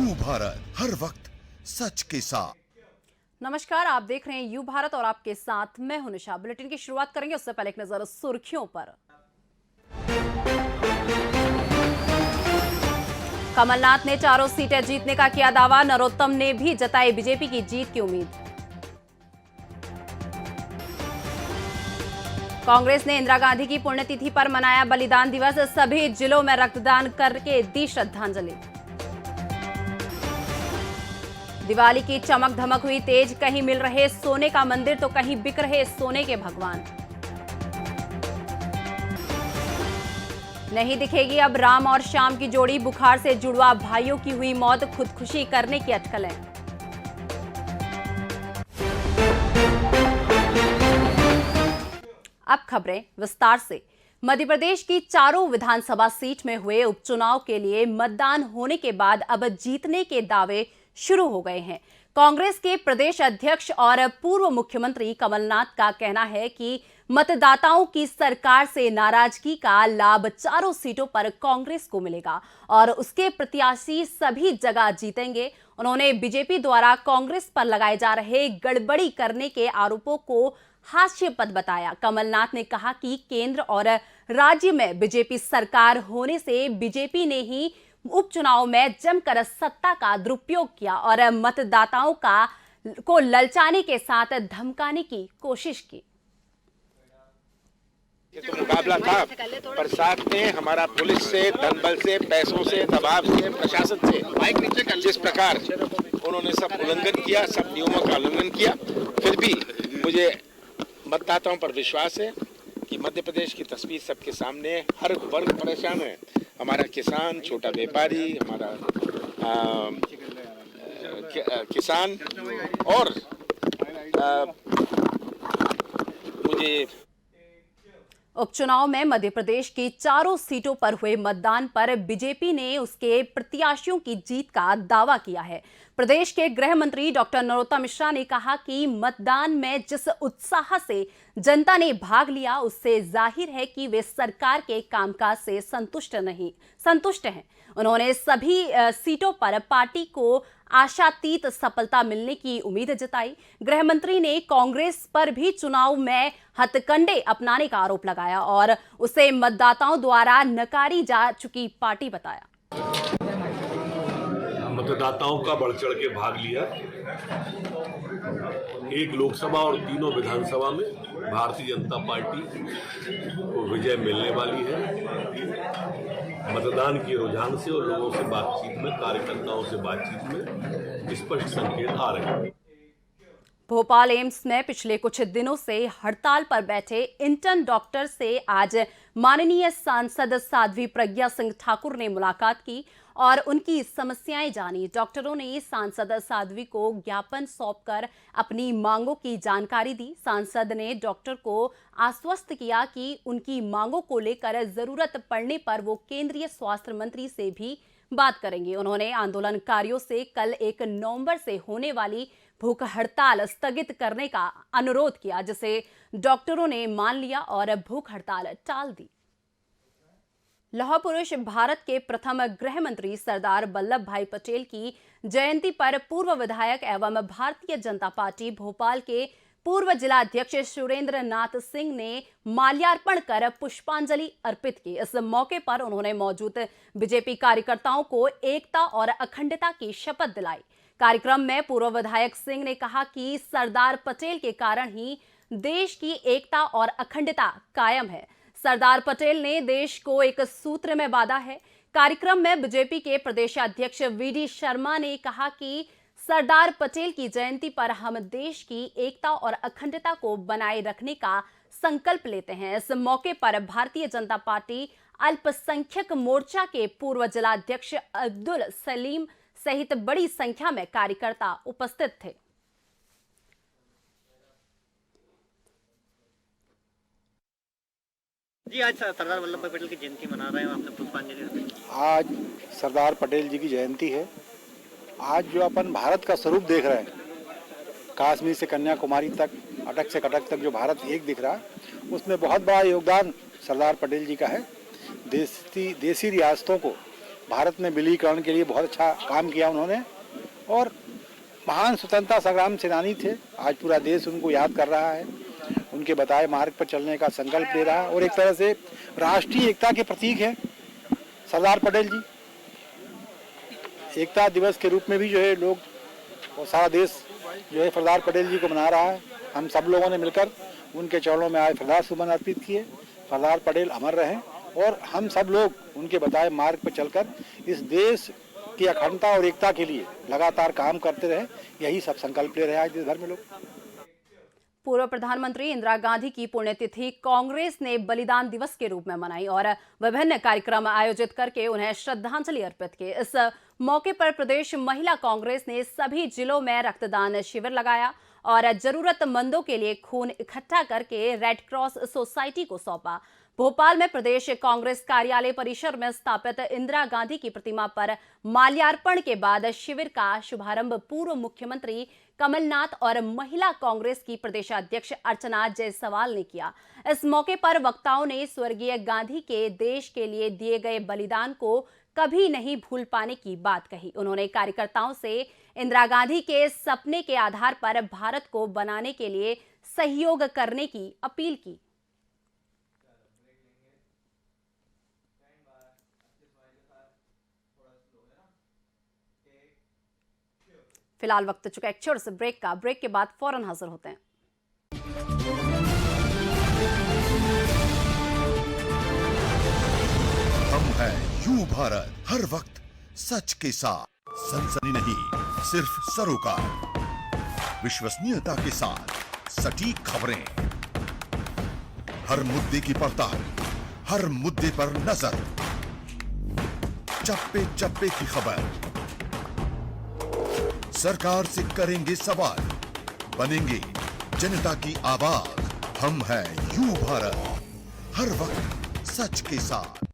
You Bharat, हर वक्त सच के साथ। नमस्कार, आप देख रहे हैं यू भारत और आपके साथ मैं हूं निशा। बुलेटिन की शुरुआत करेंगे उससे पहले एक नजर सुर्खियों पर। कमलनाथ ने चारों सीटें जीतने का किया दावा, नरोत्तम ने भी जताई बीजेपी की जीत की उम्मीद। कांग्रेस ने इंदिरा गांधी की पुण्यतिथि पर मनाया बलिदान दिवस, सभी जिलों में रक्तदान करके दी श्रद्धांजलि। दिवाली की चमक धमक हुई तेज, कहीं मिल रहे सोने का मंदिर तो कहीं बिक रहे सोने के भगवान। नहीं दिखेगी अब राम और श्याम की जोड़ी, बुखार से जुड़वा भाइयों की हुई मौत, खुदकुशी करने की अटकलें। अब खबरें विस्तार से। मध्य प्रदेश की चारों विधानसभा सीट में हुए उपचुनाव के लिए मतदान होने के बाद अब जीतने के दावे शुरू हो गए हैं। कांग्रेस के प्रदेश अध्यक्ष और पूर्व मुख्यमंत्री कमलनाथ का कहना है कि मतदाताओं की सरकार से नाराजगी का लाभ चारों सीटों पर कांग्रेस को मिलेगा और उसके प्रत्याशी सभी जगह जीतेंगे। उन्होंने बीजेपी द्वारा कांग्रेस पर लगाए जा रहे गड़बड़ी करने के आरोपों को हास्यास्पद बताया। कमलनाथ ने कहा कि केंद्र और राज्य में बीजेपी सरकार होने से बीजेपी ने ही उपचुनाव में जमकर सत्ता का दुरुपयोग किया और मतदाताओं को ललचाने के साथ धमकाने की कोशिश की। तो मुकाबला था, पर साथ में हमारा पुलिस से, धन बल से, पैसों से, दबाव से, प्रशासन से जिस प्रकार उन्होंने सब उल्लंघन किया, सब नियमों का उल्लंघन किया, फिर भी मुझे मतदाताओं पर विश्वास है कि मध्य प्रदेश की तस्वीर सबके सामने है। हर वर्ग परेशान है, हमारा किसान, छोटा व्यापारी, हमारा किसान और मुझे उपचुनाव में मध्य प्रदेश की चारों सीटों पर हुए मतदान पर बीजेपी ने उसके प्रत्याशियों की जीत का दावा किया है। प्रदेश के गृह मंत्री डॉक्टर नरोत्तम मिश्रा ने कहा कि मतदान में जिस उत्साह से जनता ने भाग लिया उससे जाहिर है कि वे सरकार के कामकाज से संतुष्ट हैं। उन्होंने सभी सीटों पर पार्टी को आशातीत सफलता मिलने की उम्मीद जताई। गृह मंत्री ने कांग्रेस पर भी चुनाव में हथकंडे अपनाने का आरोप लगाया और उसे मतदाताओं द्वारा नकारी जा चुकी पार्टी बताया। मतदाताओं का बढ़ चढ़ के भाग लिया। एक लोकसभा और तीनों विधानसभा में भारतीय जनता पार्टी को विजय मिलने वाली है। मतदान के रुझान से और लोगों से बातचीत में, कार्यकर्ताओं से बातचीत में स्पष्ट संकेत आ रहे हैं। भोपाल एम्स में पिछले कुछ दिनों से हड़ताल पर बैठे इंटर्न डॉक्टर से आज माननीय सांसद साध्वी प्रज्ञा सिंह ठाकुर ने मुलाकात की और उनकी समस्याएं जानी। डॉक्टरों ने सांसद साध्वी को ज्ञापन सौंपकर अपनी मांगों की जानकारी दी। सांसद ने डॉक्टर को आश्वस्त किया कि उनकी मांगों को लेकर जरूरत पड़ने पर वो केंद्रीय स्वास्थ्य मंत्री से भी बात करेंगे। उन्होंने आंदोलनकारियों से कल 1 नवंबर से होने वाली भूख हड़ताल स्थगित करने का अनुरोध किया, जिसे डॉक्टरों ने मान लिया और भूख हड़ताल टाल दी। लौह पुरुष भारत के प्रथम गृह मंत्री सरदार वल्लभ भाई पटेल की जयंती पर पूर्व विधायक एवं भारतीय जनता पार्टी भोपाल के पूर्व जिलाध्यक्ष सुरेंद्र नाथ सिंह ने माल्यार्पण कर पुष्पांजलि अर्पित की। इस मौके पर उन्होंने मौजूद बीजेपी कार्यकर्ताओं को एकता और अखंडता की शपथ दिलाई। कार्यक्रम में पूर्व विधायक सिंह ने कहा कि सरदार पटेल के कारण ही देश की एकता और अखंडता कायम है। सरदार पटेल ने देश को एक सूत्र में बांधा है। कार्यक्रम में बीजेपी के प्रदेशाध्यक्ष वीडी शर्मा ने कहा कि सरदार पटेल की जयंती पर हम देश की एकता और अखंडता को बनाए रखने का संकल्प लेते हैं। इस मौके पर भारतीय जनता पार्टी अल्पसंख्यक मोर्चा के पूर्व जिलाध्यक्ष अब्दुल सलीम सहित बड़ी संख्या में कार्यकर्ता उपस्थित थे। जी, आज सरदार वल्लभ भाई पटेल की जयंती मना रहे हैं, आपने पुष्पांजलि अर्पित की। आज सरदार पटेल जी की जयंती है। आज जो अपन भारत का स्वरूप देख रहे हैं, कश्मीर से कन्याकुमारी तक, अटक से कटक तक जो भारत एक दिख रहा है, उसमें बहुत बड़ा योगदान सरदार पटेल जी का है। देसी रियासतों को भारत में विलीनीकरण के लिए बहुत अच्छा काम किया उन्होंने और महान स्वतंत्रता संग्राम सेनानी थे। आज पूरा देश उनको याद कर रहा है, उनके बताए मार्ग पर चलने का संकल्प ले रहा है और एक तरह से राष्ट्रीय एकता के प्रतीक है सरदार पटेल जी। एकता दिवस के रूप में भी जो है लोग और सारा देश जो है सरदार पटेल जी को मना रहा है। हम सब लोगों ने मिलकर उनके चरणों में आज श्रद्धासुमन अर्पित किए। सरदार पटेल अमर रहें और हम सब लोग उनके बताए मार्ग पर चलकर इस देश की अखंडता और एकता के लिए लगातार काम करते रहे, यही सब संकल्प ले रहे हैं आज देश भर में लोग। पूर्व प्रधानमंत्री इंदिरा गांधी की पुण्यतिथि कांग्रेस ने बलिदान दिवस के रूप में मनाई और विभिन्न कार्यक्रम आयोजित करके उन्हें श्रद्धांजलि अर्पित की। इस मौके पर प्रदेश महिला कांग्रेस ने सभी जिलों में रक्तदान शिविर लगाया और जरूरतमंदों के लिए खून इकट्ठा करके रेड क्रॉस सोसाइटी को सौंपा। भोपाल में प्रदेश कांग्रेस कार्यालय परिसर में स्थापित इंदिरा गांधी की प्रतिमा पर माल्यार्पण के बाद शिविर का शुभारंभ पूर्व मुख्यमंत्री कमलनाथ और महिला कांग्रेस की प्रदेशाध्यक्ष अर्चना जायसवाल ने किया। इस मौके पर वक्ताओं ने स्वर्गीय गांधी के देश के लिए दिए गए बलिदान को कभी नहीं भूल पाने की बात कही। उन्होंने कार्यकर्ताओं से इंदिरा गांधी के सपने के आधार पर भारत को बनाने के लिए सहयोग करने की अपील की। फिलहाल वक्त चुका एक छोटे से ब्रेक का। ब्रेक के बाद फौरन हाजिर होते हैं। हम हैं यू भारत, हर वक्त सच के साथ, सनसनी नहीं सिर्फ सरोकार, विश्वसनीयता के साथ सटीक खबरें, हर मुद्दे की पड़ताल, हर मुद्दे पर नजर, चप्पे चप्पे की खबर, सरकार से करेंगे सवाल, बनेंगे जनता की आवाज। हम हैं यू भारत, हर वक्त सच के साथ।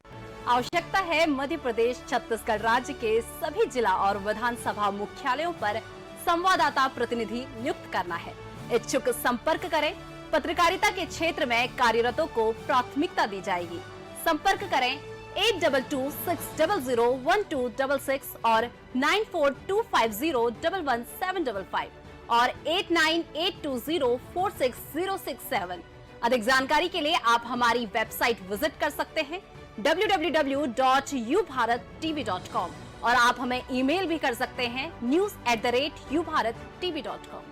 आवश्यकता है मध्य प्रदेश छत्तीसगढ़ राज्य के सभी जिला और विधानसभा मुख्यालयों पर संवाददाता प्रतिनिधि नियुक्त करना है। इच्छुक संपर्क करें। पत्रकारिता के क्षेत्र में कार्यरतों को प्राथमिकता दी जाएगी। संपर्क करें 8226001266 और 9425011755 और 8982046067। अधिक जानकारी के लिए आप हमारी वेबसाइट विजिट कर सकते हैं www.ubharattv.com और आप हमें ईमेल भी कर सकते हैं news@ubharattv.com।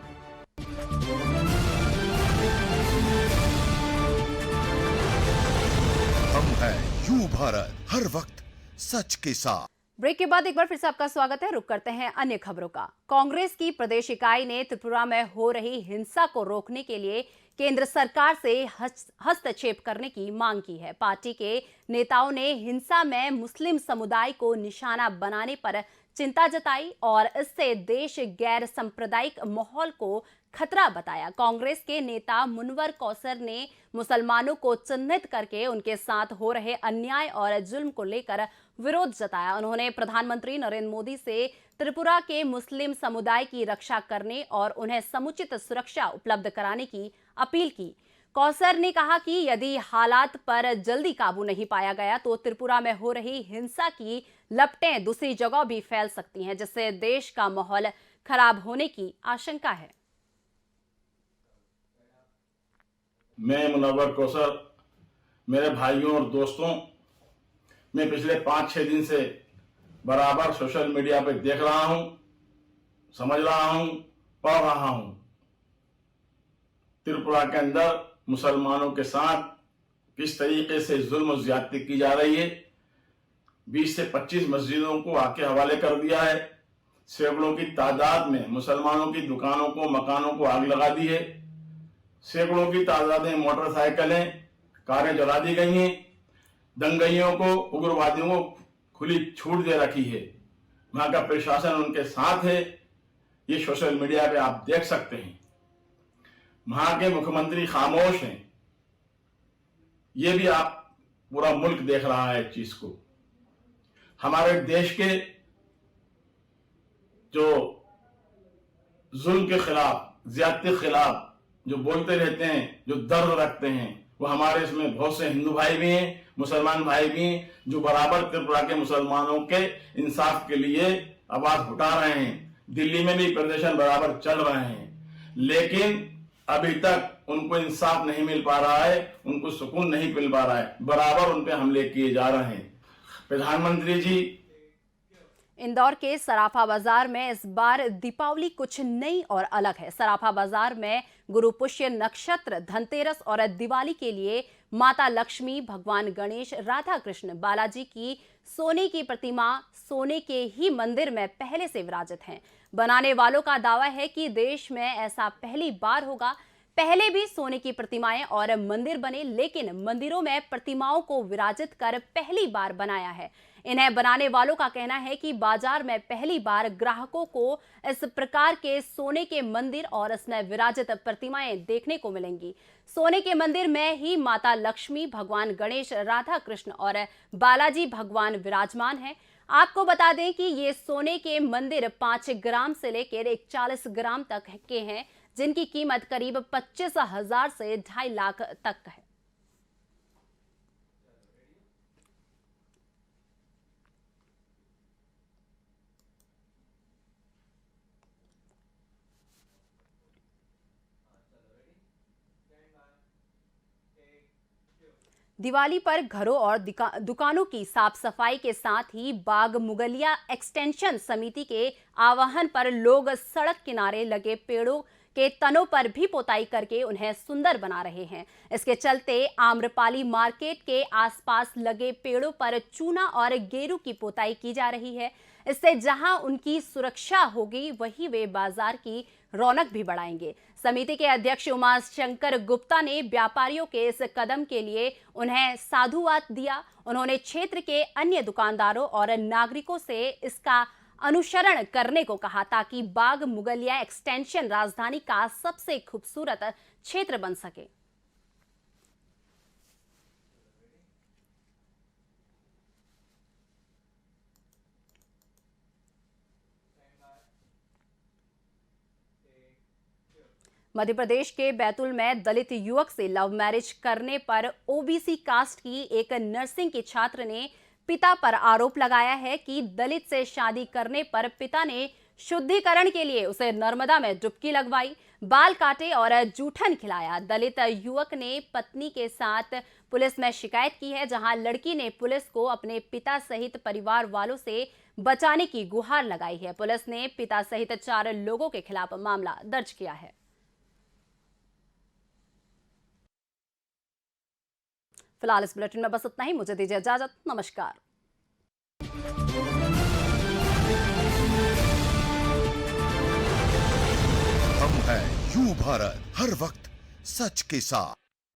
हम हैं यू भारत, हर वक्त सच के साथ। ब्रेक के बाद एक बार फिर से आपका स्वागत है। रुक करते हैं अन्य खबरों का। कांग्रेस की प्रदेश इकाई ने त्रिपुरा में हो रही हिंसा को रोकने के लिए केंद्र सरकार से हस्तक्षेप करने की मांग की है। पार्टी के नेताओं ने हिंसा में मुस्लिम समुदाय को निशाना बनाने पर चिंता जताई और इससे देश गैर सांप्रदायिक माहौल को खतरा बताया। कांग्रेस के नेता मुनवर कौसर ने मुसलमानों को चिन्हित करके उनके साथ हो रहे अन्याय और जुल्म को लेकर विरोध जताया। उन्होंने प्रधानमंत्री नरेंद्र मोदी से त्रिपुरा के मुस्लिम समुदाय की रक्षा करने और उन्हें समुचित सुरक्षा उपलब्ध कराने की अपील की। कौसर ने कहा कि यदि हालात पर जल्दी काबू नहीं पाया गया तो त्रिपुरा में हो रही हिंसा की लपटें दूसरी जगह भी फैल सकती हैं, जिससे देश का माहौल खराब होने की आशंका है। मैं मुनव्वर कौसर, मेरे भाइयों और दोस्तों, मैं पिछले 5-6 दिन से बराबर सोशल मीडिया पर देख रहा हूं, समझ रहा हूं, पढ़ रहा हूं। त्रिपुरा के अंदर मुसलमानों के साथ किस तरीके से जुल्म ज्यादती की जा रही है। 20 से 25 मस्जिदों को आग के हवाले कर दिया है। सैकड़ों की तादाद में मुसलमानों की दुकानों को, मकानों को आग लगा दी है। सैकड़ों की तादाद में मोटरसाइकिलें, कारें जला दी गई हैं। दंगइयों को, उग्रवादियों को खुली छूट दे रखी है। वहां का प्रशासन उनके साथ है, ये सोशल मीडिया पे आप देख सकते हैं। वहां के मुख्यमंत्री खामोश हैं, ये भी आप पूरा मुल्क देख रहा है इस चीज को। हमारे देश के जो जुल्म के खिलाफ, ज्यादती के खिलाफ जो बोलते रहते हैं, जो दर्द रखते हैं, वो हमारे इसमें बहुत से हिंदू भाई भी हैं, मुसलमान भाई भी हैं, जो बराबर त्रिपुरा के मुसलमानों के इंसाफ के लिए आवाज उठा रहे हैं। दिल्ली में भी प्रदर्शन बराबर चल रहे हैं, लेकिन अभी तक उनको इंसाफ नहीं मिल पा रहा है, उनको सुकून नहीं मिल पा रहा है, बराबर उन पे हमले किए जा रहे हैं। प्रधानमंत्री जी, इंदौर के सराफा बाजार में इस बार दीपावली कुछ नई और अलग है। सराफा बाजार में गुरु पुष्य नक्षत्र, धनतेरस और दिवाली के लिए माता लक्ष्मी, भगवान गणेश, राधा कृष्ण, बालाजी की सोने की प्रतिमा सोने के ही मंदिर में पहले से विराजित हैं। बनाने वालों का दावा है कि देश में ऐसा पहली बार होगा। पहले भी सोने की प्रतिमाएं और मंदिर बने, लेकिन मंदिरों में प्रतिमाओं को विराजित कर पहली बार बनाया है। इन्हें बनाने वालों का कहना है कि बाजार में पहली बार ग्राहकों को इस प्रकार के सोने के मंदिर और इसमें विराजित प्रतिमाएं देखने को मिलेंगी। सोने के मंदिर में ही माता लक्ष्मी, भगवान गणेश, राधा कृष्ण और बालाजी भगवान विराजमान हैं। आपको बता दें कि ये सोने के मंदिर 5 ग्राम से लेकर 41 ग्राम तक के हैं, जिनकी कीमत करीब 25,000 से 2.5 लाख तक है। दिवाली पर घरों और दुकानों की साफ सफाई के साथ ही बाग मुगलिया एक्सटेंशन समिति के आह्वान पर लोग सड़क किनारे लगे पेड़ों के तनों पर भी पोताई करके उन्हें सुंदर बना रहे हैं। इसके चलते आम्रपाली मार्केट के आसपास लगे पेड़ों पर चूना और गेरू की पोताई की जा रही है। इससे जहां उनकी सुरक्षा होगी, वहीं वे बाजार की रौनक भी बढ़ाएंगे। समिति के अध्यक्ष उमाशंकर गुप्ता ने व्यापारियों के इस कदम के लिए उन्हें साधुवाद दिया। उन्होंने क्षेत्र के अन्य दुकानदारों और नागरिकों से इसका अनुसरण करने को कहा, ताकि बाग मुगलिया एक्सटेंशन राजधानी का सबसे खूबसूरत क्षेत्र बन सके। मध्य प्रदेश के बैतूल में दलित युवक से लव मैरिज करने पर ओबीसी कास्ट की एक नर्सिंग की छात्र ने पिता पर आरोप लगाया है कि दलित से शादी करने पर पिता ने शुद्धिकरण के लिए उसे नर्मदा में डुबकी लगवाई, बाल काटे और जूठन खिलाया। दलित युवक ने पत्नी के साथ पुलिस में शिकायत की है, जहां लड़की ने पुलिस को अपने पिता सहित परिवार वालों से बचाने की गुहार लगाई है। पुलिस ने पिता सहित 4 लोगों के खिलाफ मामला दर्ज किया है। फिलहाल इस बुलेटिन में बस इतना ही। मुझे दीजिए इजाजत। नमस्कार। हम हैं यू भारत, हर वक्त सच के साथ।